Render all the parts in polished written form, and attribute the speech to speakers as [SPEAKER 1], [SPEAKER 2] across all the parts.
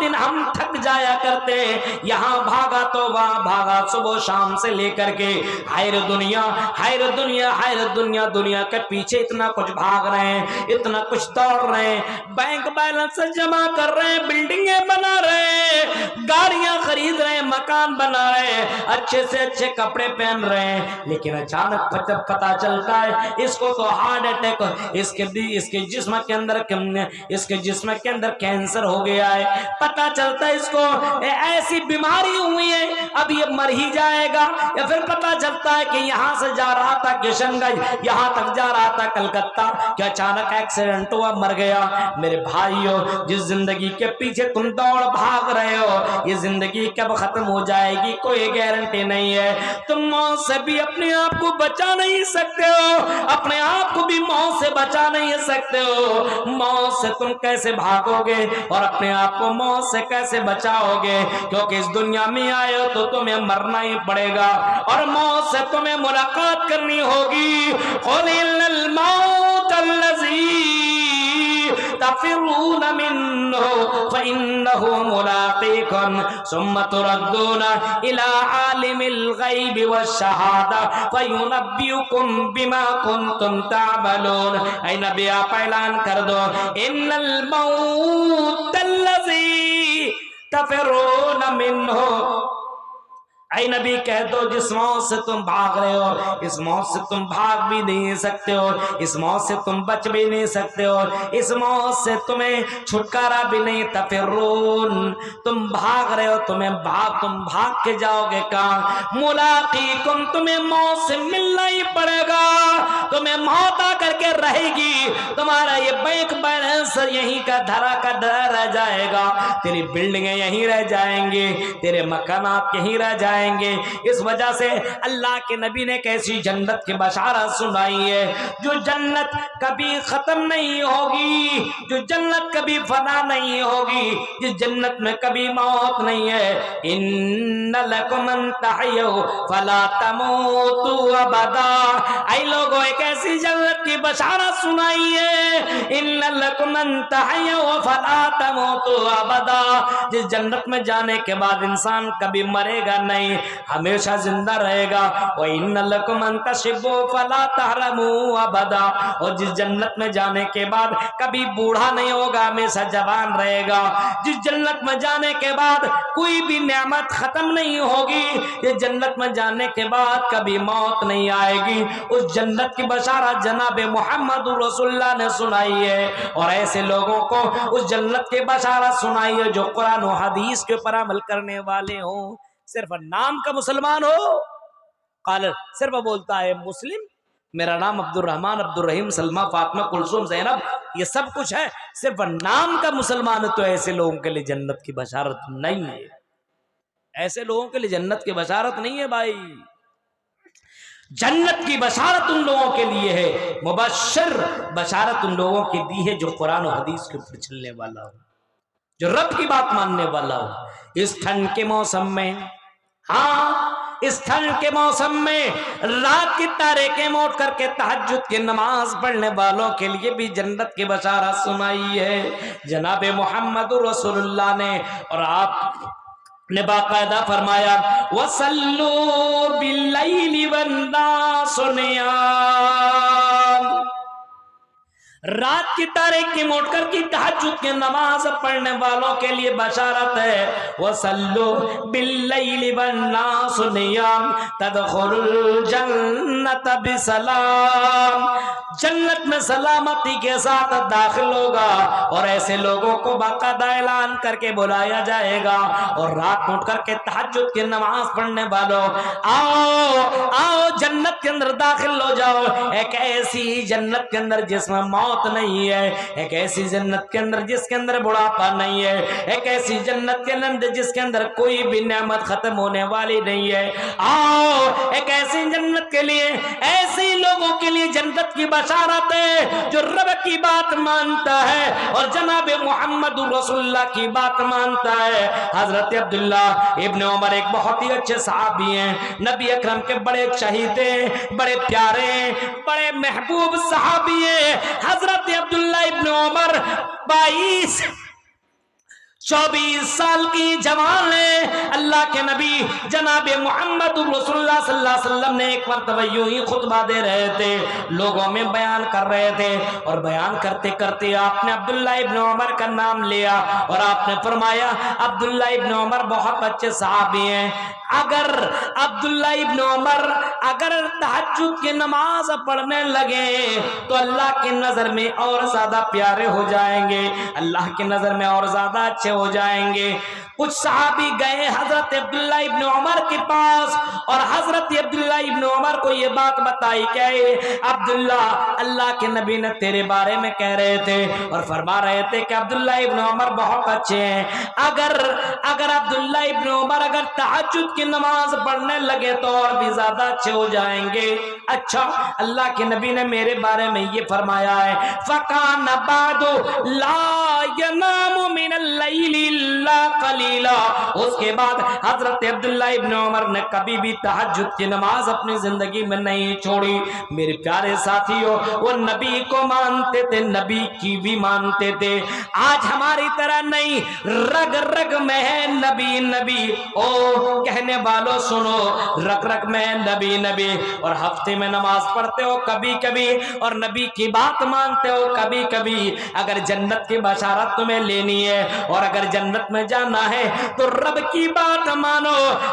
[SPEAKER 1] दिन हम थक जाया करते, यहाँ भागा तो वहां भागा, सुबह शाम से लेकर के हायर दुनिया हायर दुनिया हायर दुनिया, दुनिया के पीछे इतना कुछ भाग रहे हैं, इतना कुछ दौड़ रहे हैं, बैंक बैलेंस जमा कर रहे हैं, बिल्डिंगे बना रहे हैं, गाड़ियां खरीद रहे हैं, मकान बना रहे हैं, अच्छे से अच्छे कपड़े पहन रहे हैं, लेकिन अचानक जब पता चलता है इसको तो हार्ट अटैक, इसके जिस्म के अंदर कैंसर हो गया है, पता चलता है इसको ऐसी बीमारी हुई है, अब ये मर ही जाएगा, या फिर पता चलता है कि यहां से जा रहा था किशनगंज, यहां तक जा रहा था कलकत्ता, कि अचानक एक्सीडेंट हुआ, मर गया। मेरे भाइयों, जिस जिंदगी के पीछे तुम दौड़ भाग रहे हो, ये जिंदगी कब खत्म हो जाएगी कोई गारंटी नहीं है। तुम मौत से भी अपने आप को बचा नहीं सकते हो, अपने आप को भी मौत से बचा नहीं सकते हो। मौत से तुम कैसे भागोगे और अपने आप को मौत से कैसे बचाओगे, क्योंकि इस दुनिया में आए हो तो तुम्हें मरना ही पड़ेगा और मौत से तुम्हें मुलाकात करनी होगी। क़ुलिल मौत अल्लज़ी तफ़िरून मिन्हु फ़इन्नहु मुलाक़ीकुम सुम्मा तुरद्दूना इला आलिमिल ग़ैबि वश्शहादा फ़युनब्बिउकुम बिमा कुन्तुम तअमलून। ऐ नबी आप ऐलान कर दो, इन्नल मौत अल्लज़ी तफ़िरून मिन्हु, ऐ नबी कह दो जिस मौत से तुम भाग रहे हो, इस मौत से तुम भाग भी नहीं सकते हो, इस मौत से तुम बच भी नहीं सकते हो, इस मौत से तुम्हें छुटकारा भी नहीं। तफिरून, तुम भाग रहे हो, तुम भाग के जाओगे कहाँ? मुलाक़ीकुम, तुम्हें मौत से मिलना ही पड़ेगा, तुम्हें मौत आकर के रहेगी, तुम्हारा ये बैंक बैलेंस यहीं का धरा का धरा रह जाएगा, तेरी बिल्डिंगें यहीं रह जाएंगी, तेरे मकानात यहीं रह जाएंगे। इस वजह से अल्लाह के नबी ने कैसी जन्नत की बशारत सुनाई है, जो जन्नत कभी खत्म नहीं होगी, जो जन्नत कभी फना नहीं होगी, जिस जन्नत में कभी मौत नहीं है। इन्ना लकुम अन तहयू फला तमूतू अबदा, ऐ लोगों एक ऐसी जन्नत की बशारत सुनाई है, इन्ना लकुम अन तहयू फला तमूतू अबदा, जिस जन्नत में जाने के बाद इंसान कभी मरेगा नहीं, हमेशा जिंदा रहेगा। व इन्ना लकुम अन तशिबू फला तहरमू अबदा, और जिस जन्नत में जाने के बाद कभी बूढ़ा नहीं होगा, हमेशा जवान रहेगा। जिस जन्नत में जाने के बाद कोई भी नेमत खत्म नहीं होगी, ये जन्नत में जाने के बाद कभी मौत नहीं आएगी, उस जन्नत की बशारत जनाब मोहम्मद रसूलुल्लाह ने सुनाई है। और ऐसे लोगों को उस जन्नत की बशारत सुनाई है जो कुरान और हदीस के ऊपर अमल करने वाले हो। सिर्फ नाम का मुसलमान हो, काल सिर्फ बोलता है मुस्लिम, मेरा नाम अब्दुल रहमान, अब्दुल रहीम, सलमा, फातिमा, कुलसुम, ज़ैनब, ये सब कुछ है, सिर्फ नाम का मुसलमान है, तो ऐसे लोगों के लिए जन्नत की बशारत नहीं है, ऐसे लोगों के लिए जन्नत की बशारत नहीं है भाई। जन्नत की बशारत उन लोगों के लिए है, मुबश्शिर बशारत उन लोगों की दी है जो कुरान और हदीस के ऊपर चलने वाला हो, जो रब की बात मानने वाला हो। इस ठंड के मौसम में, हाँ, इस ठंड के मौसम में रात की तारीखें मोड़ करके तहज्जुद की नमाज पढ़ने वालों के लिए भी जन्नत की बशारत सुनाई है जनाब मोहम्मद रसूलुल्लाह ने। और आप ने बाकायदा फरमाया, वसल्लू बिल्लैलि वन्नासु नियाम, रात की तारीकी मोड़कर की तहज्जुद की नमाज पढ़ने वालों के लिए बशारत है। वसल्लु बिल्लैलि वन्नासु नियाम तदखुलुल जन्नत बिसलाम, जन्नत में सलामती के साथ दाखिल होगा। और ऐसे लोगों को बाकायदा ऐलान करके बुलाया जाएगा, और रात उठ करके तहज्जुद की नमाज पढ़ने वालों, आओ आओ जन्नत के अंदर दाखिल हो जाओ। एक ऐसी जन्नत के अंदर जिसमें मौत नहीं है, एक ऐसी जन्नत के अंदर जिसके अंदर बुढ़ापा नहीं है, एक ऐसी जन्नत के अंदर जिसके अंदर कोई भी नेमत खत्म होने वाली नहीं है। आओ एक ऐसी जन्नत के लिए, ऐसे लोगों के लिए जन्नत की बशारत है जो रब की बात मानता है और जनाब मोहम्मद रसूलुल्लाह की बात मानता है। हजरत अब्दुल्ला इब्न उमर एक बहुत ही अच्छे सहाबी हैं, नबी अकरम के बड़े चहीते, बड़े प्यारे, बड़े महबूब सहाबी हैं। हजरत अब्दुल्ला इब्न उमर 22 24 साल की जवान है। अल्लाह के नबी जनाब मोहम्मद रसूलुल्लाह सल्लल्लाहु अलैहि वसल्लम ने एक मरतबा यूं ही खुतबा दे रहे थे, लोगों में बयान कर रहे थे, और बयान करते करते आपने अब्दुल्ला इब्न उमर का नाम लिया और आपने फरमाया अब्दुल्ला इब्न उमर बहुत अच्छे सहाबी हैं। अगर अब्दुल्ला इब्न उमर अगर तहज्जुद की नमाज पढ़ने लगे तो अल्लाह की नजर में और ज्यादा प्यारे हो जाएंगे, अल्लाह की नजर में और ज्यादा अच्छे हो जाएंगे। कुछ सहाबी गए हजरत अब्दुल्ला इब्न उमर के पास और हजरत अब्दुल्ला इब्न उमर को ये बात बताई, क्या अब्दुल्ला अल्लाह के नबी ने तेरे बारे में कह रहे थे और फरमा रहे थे कि अब्दुल्ला इब्न उमर बहुत अच्छे हैं। अगर अब्दुल्ला इब्न उमर अगर तहज्जुद की नमाज पढ़ने लगे तो और भी ज्यादा अच्छे हो जाएंगे। अच्छा, अल्लाह के नबी ने मेरे बारे में ये फरमाया है, फकान बादो ला यनामु मिनल लैली इल्ला कलीला। उसके बाद हजरत अब्दुल्ला इब्न उमर ने कभी भी तहज्जुद की नमाज अपनी जिंदगी में नहीं छोड़ी। मेरे प्यारे साथियों, वो नबी को मानते थे, नबी की भी मानते थे। आज हमारी तरह नहीं, रग रग में है नबी नबी। ओ कहने वालों सुनो, रग रग में है नबी नबी, और हफ्ते में नमाज पढ़ते हो कभी कभी, और नबी की बात मानते हो कभी कभी। अगर जन्नत की बशारत तुम्हें लेनी है और अगर जन्नत में जाना है तो रब की बात मानो,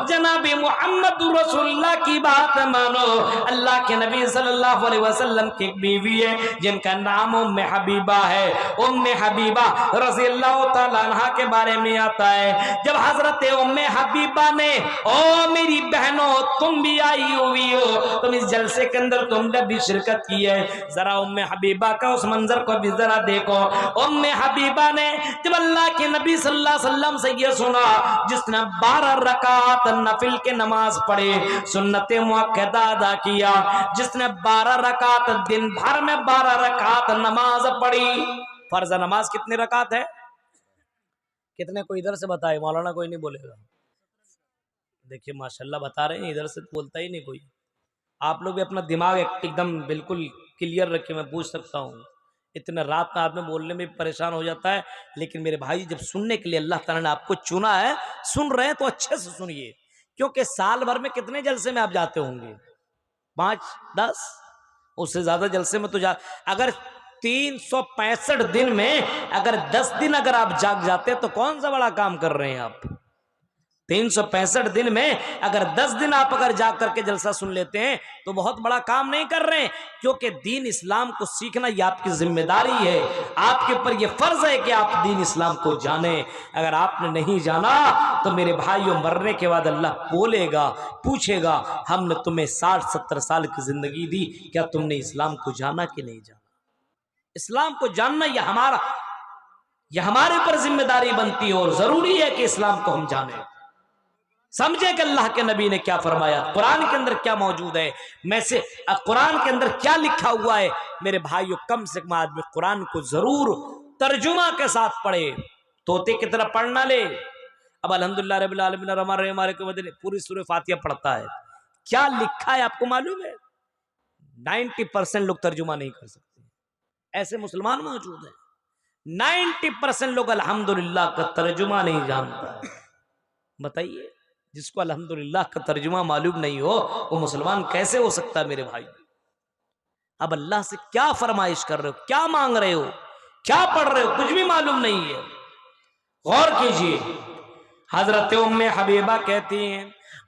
[SPEAKER 1] जनाबी मोहम्मद रसूलुल्लाह की बात मानो। अल्लाह के नबी सल्लल्लाहु अलैहि वसल्लम की बीवी है जिनका नाम उम्मे हबीबा है। उम्मे हबीबा रज़ियल्लाहु तआला अन्हा के बारे में आता है, जब हजरत उम्मे हबीबा ने, ओ मेरी बहनों तुम भी आई हुई हो, तुम इस जलसे के अंदर तुमने भी शिरकत की है, जरा उम्मे हबीबा का उस मंजर को भी जरा देखो। उम्मे हबीबा ने जब अल्लाह के नबी सल्लल्लाहु अलैहि वसल्लम से ये सुना, जिसने 12 रकात नफिल के नमाज पढ़े, सुन्नत मुअक्कदा अदा किया, जिसने 12 रकात दिन भर में 12 रकात नमाज पढ़ी। फर्ज नमाज कितनी रकात है? कितने कोई इधर से बताए, मौलाना कोई नहीं बोलेगा। देखिए माशाल्लाह बता रहे हैं, इधर से बोलता ही नहीं कोई। आप लोग भी अपना दिमाग एकदम बिल्कुल क्लियर रखे, मैं पूछ सकता हूँ। इतने रात में आदमी बोलने में परेशान हो जाता है, लेकिन मेरे भाई जब सुनने के लिए अल्लाह ताला ने आपको चुना है, सुन रहे हैं तो अच्छे से सुनिए, क्योंकि साल भर में कितने जलसे में आप जाते होंगे? 5-10, उससे ज्यादा जलसे में तो अगर 365 दिन में अगर 10 दिन अगर आप जाग जाते तो कौन सा बड़ा काम कर रहे हैं आप? 365 दिन में अगर 10 दिन आप अगर जाग करके जलसा सुन लेते हैं तो बहुत बड़ा काम नहीं कर रहे हैं, क्योंकि दीन इस्लाम को सीखना ये आपकी जिम्मेदारी है। आपके ऊपर ये फर्ज है कि आप दीन इस्लाम को जाने। अगर आपने नहीं जाना तो मेरे भाइयों, मरने के बाद अल्लाह बोलेगा, पूछेगा, हमने तुम्हें 60-70 साल की जिंदगी दी, क्या तुमने इस्लाम को जाना कि नहीं जाना? इस्लाम को जानना यह हमारे ऊपर जिम्मेदारी बनती है, और जरूरी है कि इस्लाम को हम जाने, समझे कि अल्लाह के नबी ने क्या फरमाया, कुरान के अंदर क्या मौजूद है, मैं से कुरान के अंदर क्या लिखा हुआ है। मेरे भाइयों, कम से कम आदमी कुरान को जरूर तर्जुमा के साथ पढ़े, तोते की तरह पढ़ना ले। अब अल्हम्दुलिल्लाह रब्बिल आलमीन रहमान रहीम पूरी सूरह फातिहा पढ़ता है, क्या लिखा है आपको मालूम है? 90% लोग तर्जुमा नहीं कर सकते, ऐसे मुसलमान मौजूद हैं। 90% लोग अल्हम्दुलिल्लाह का तर्जुमा नहीं जानता है। बताइए, जिसको अल्हम्दुलिल्लाह का तर्जुमा मालूम नहीं हो वो मुसलमान कैसे हो सकता है? मेरे भाई, अब अल्लाह से क्या फरमाइश कर रहे हो, क्या मांग रहे हो, क्या पढ़ रहे हो, कुछ भी मालूम नहीं है। गौर कीजिए, हजरत उम्मे हबीबा कहती हैं,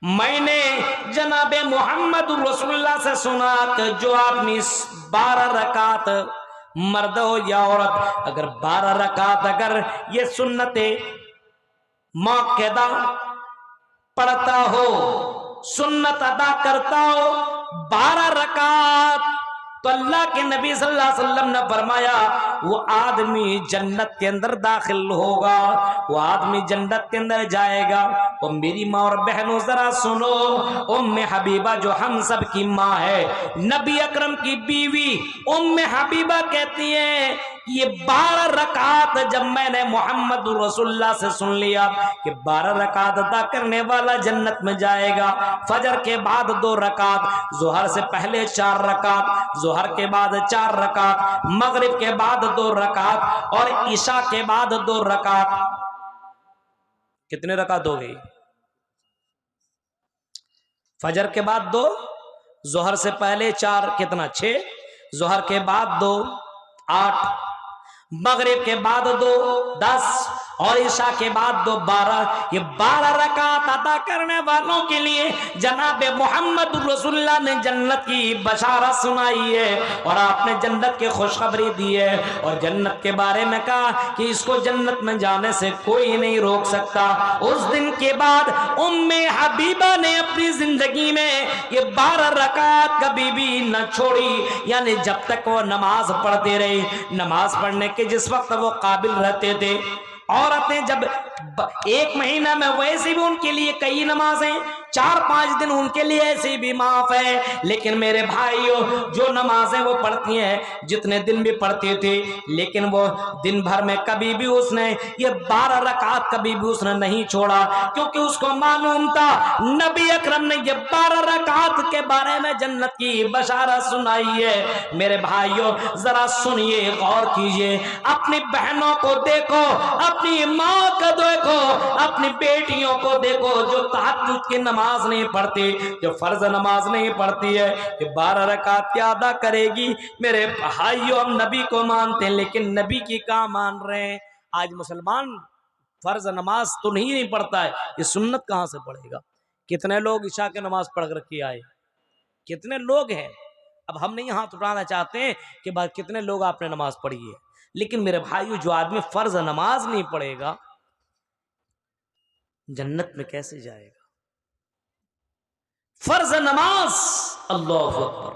[SPEAKER 1] मैंने जनाबे मोहम्मद रसूलुल्लाह से सुना कि जो आदमी 12 रकात, मर्द हो या औरत, अगर 12 रकात अगर ये सुन्नते मुअक्कदा पढ़ता हो, सुन्नत अदा करता हो 12 रकात, तो अल्लाह के नबी सल्लल्लाहु अलैहि वसल्लम ने फरमाया वो आदमी जन्नत के अंदर दाखिल होगा, वो आदमी जन्नत के अंदर जाएगा। और मेरी माँ और बहनों जरा सुनो, उम्मे हबीबा जो हम सब की माँ है, नबी अकरम की बीवी उम्मे हबीबा कहती है, ये 12 रकात जब मैंने मोहम्मद रसूलुल्लाह से सुन लिया कि 12 रकात अदा करने वाला जन्नत में जाएगा, फजर के बाद 2 रकात, जोहर से पहले 4 रकात, जोहर के बाद 4 रकात, मगरिब के बाद 2 रकात और ईशा के बाद 2 रकात, कितने रकात हो गई? फजर के बाद 2, जोहर से पहले 4, कितना 6, जोहर के बाद 2, 8, मगरिब के बाद 2, 10 और ईशा के बाद 2, 12। ये 12 रकात अदा करने वालों के लिए जनाब मोहम्मद रसूलुल्लाह ने जन्नत की बशारत सुनाई है और आपने जन्नत की खुशखबरी दी है और जन्नत के बारे में कहा कि इसको जन्नत में जाने से कोई नहीं रोक सकता। उस दिन के बाद उम्मे हबीबा ने अपनी जिंदगी में ये 12 रकात कभी भी न छोड़ी, यानी जब तक वो नमाज पढ़ते रहे। नमाज पढ़ने के जिस वक्त वो काबिल रहते थे, औरतें जब 1 महीना में वैसे भी उनके लिए कई नमाजें, 4-5 दिन उनके लिए ऐसे भी माफ है। लेकिन मेरे भाइयों, जो नमाजें वो पढ़ती हैं, जितने दिन भी पढ़ते थे, लेकिन वो दिन भर में कभी भी उसने ये 12 रकात कभी भी उसने नहीं छोड़ा, क्योंकि उसको मालूम था नबी अकरम ने ये 12 रकात के बारे में जन्नत की बशारत सुनाई है। मेरे भाइयों, जरा सुनिए, गौर कीजिए, अपनी बहनों को देखो, अपनी माँ को देखो, अपनी बेटियों को देखो जो तहज्जुद की नमाज नहीं पढ़ती, जो फर्ज नमाज नहीं पढ़ती है, ये 12 रकात क्या अदा करेगी? मेरे भाइयों, हम नबी को मानते हैं लेकिन नबी की कहाँ मान रहे हैं? आज मुसलमान फर्ज नमाज तो नहीं पढ़ता है, ये सुन्नत कहाँ से पढ़ेगा? कितने लोग ईशा की नमाज पढ़ कर के आए, कितने लोग हैं? अब हम नहीं हाथ उठाना चाहते हैं कि भाई कितने लोग आपने नमाज पढ़ी है, लेकिन मेरे भाइयों, जो आदमी फर्ज नमाज नहीं पढ़ेगा जन्नत में कैसे जाएगा? फर्ज नमाज, अल्लाहु अकबर।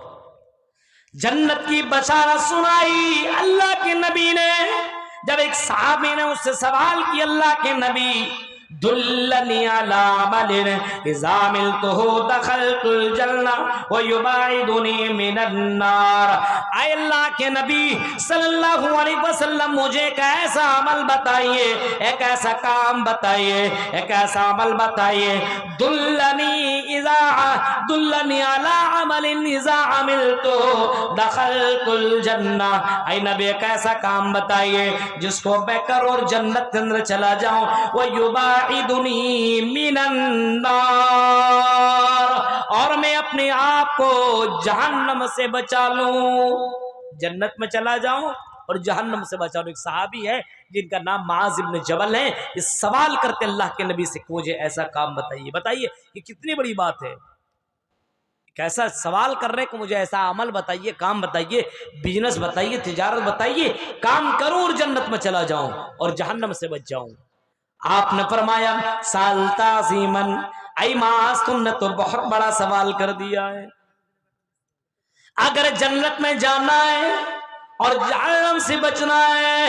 [SPEAKER 1] जन्नत की बशारत सुनाई अल्लाह के नबी ने। जब एक सहाबी ने उससे सवाल किया, अल्लाह के नबी, दुल्लनी अला अमलिन इज़ा अमिलतुहु दखलतुल जन्नह व युबाइदुनी मिनन नार। आए अल्लाह के नबी सल्लल्लाहु अलैहि वसल्लम, मुझे एक ऐसा अमल बताइए, एक ऐसा काम बताइए, एक ऐसा अमल बताइए। दुल्लनी अला अमलिन इज़ा अमिलतुहु दखलतुल जन्नह। आए नबी, एक ऐसा काम बताइए जिसको मैं करूं और जन्नत के अंदर चला जाऊं। वो युबाइदुनी मिनन नार, और मैं अपने आप को जहन्नम से बचा लूं, जन्नत में चला जाऊं और जहन्नम से बचा लूं। एक सहाबी है जिनका नाम मुआज़ इब्न जबल है, इस सवाल करते अल्लाह के नबी से, मुझे ऐसा काम बताइए। बताइए, ये कितनी बड़ी बात है। कैसा सवाल कर रहे कि मुझे ऐसा अमल बताइए, काम बताइए, बिजनेस बताइए, तिजारत बताइए, काम करूं और जन्नत में चला जाऊं और जहन्नम से बच जाऊं। आपने फरमाया, सालता सीमन, आई मास, तुमने तो बहुत बड़ा सवाल कर दिया है। अगर जन्नत में जाना है और जहन्नम से बचना है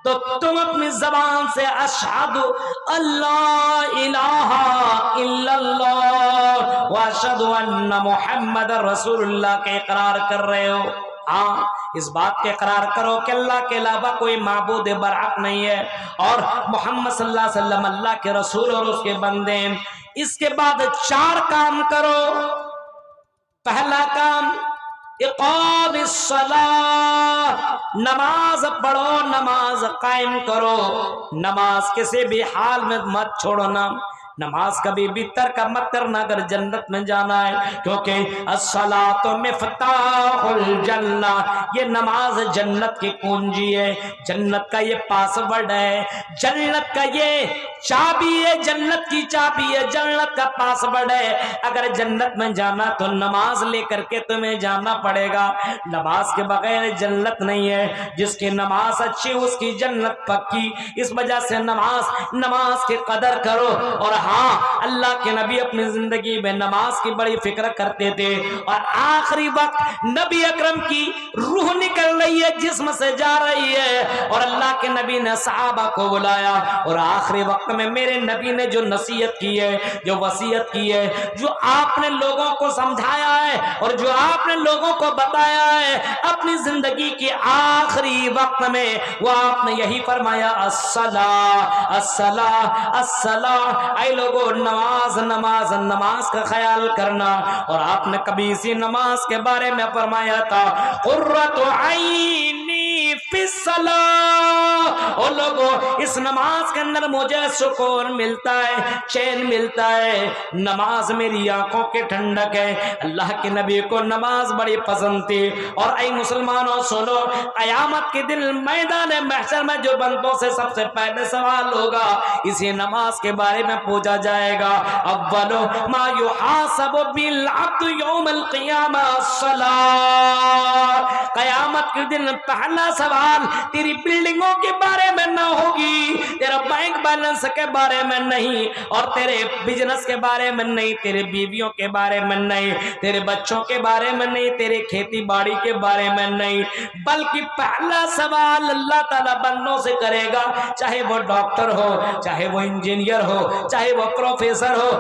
[SPEAKER 1] तो तुम अपनी जबान से अशहदु अल्ला इलाहा इल्लल्लाह व अशहदु अन्ना मुहम्मदर रसूलुल्लाह के इकरार कर रहे हो। हाँ, इस बात के इकरार करो कि अल्लाह के अलावा कोई माबूद बरहक नहीं है और मोहम्मद सल्लल्लाहु अलैहि वसल्लम अल्लाह के रसूल और उसके बंदे। इसके बाद 4 काम करो। पहला काम, इक़ामिस सलाह, नमाज पढ़ो, नमाज कायम करो, नमाज किसी भी हाल में मत छोड़ना, नमाज कभी भी तर्क मत करना अगर जन्नत में जाना है, क्योंकि अस्सलातु मिफ्ताहुल जन्नह, ये नमाज जन्नत की कुंजी है, जन्नत का ये पासवर्ड है, जन्नत का ये चाबी है, जन्नत की चाबी है, जन्नत का पासवर्ड है। अगर जन्नत में जाना तो नमाज लेकर के तुम्हें जाना पड़ेगा, नमाज के बगैर जन्नत नहीं है। जिसकी नमाज अच्छी उसकी जन्नत पक्की। इस वजह से नमाज की कदर करो। और हाँ, अल्लाह के नबी अपनी जिंदगी में नमाज की बड़ी फिक्र करते थे और आखिरी वक्त नबी अकरम की रूह निकल रही है, जिस्म से जा रही है, और अल्लाह के नबी ने सहाबा को बुलाया और आखिरी वक्त में मेरे नबी ने जो नसीहत की है, जो वसीयत की है, जो आपने लोगों को समझाया है और जो आपने लोगों को बताया है अपनी जिंदगी के आखिरी वक्त में, वो आपने यही फरमाया, अस्सला अस्सला अस्सला। ऐ लोगों, नमाज नमाज नमाज का ख्याल करना। और आपने कभी इसी नमाज के बारे में फरमाया था, कुर्रतु ऐनी फिस्सलाह ओ लोगों, इस नमाज के अंदर मुझे सुकून मिलता है, चैन मिलता है। नमाज मेरी आंखों की ठंडक है। अल्लाह के नबी को नमाज बड़ी पसंद थी। और ऐ मुसलमानों सुनो, कयामत के दिन मैदान महशर में जो बंदों से सबसे पहले सवाल होगा इसी नमाज के बारे में पूछा जाएगा। अव्वलु मा युहासबु बिल अब्दु यौमल क़ियामा अस्सलात। कयामत के दिन पहला सवाल तेरी बिल्डिंगों के बारे में ना होगी, तेरा बैंक बैलेंस के बारे में नहीं, और तेरे बिजनेस के बारे में नहीं, तेरे बीवियों के बारे में नहीं, तेरे बच्चों के बारे में नहीं, तेरे खेती बाड़ी के बारे में नहीं, बल्कि पहला सवाल अल्लाह ताला बंदों से करेगा, चाहे वो डॉक्टर हो, चाहे वो इंजीनियर हो, चाहे वो प्रोफेसर हो।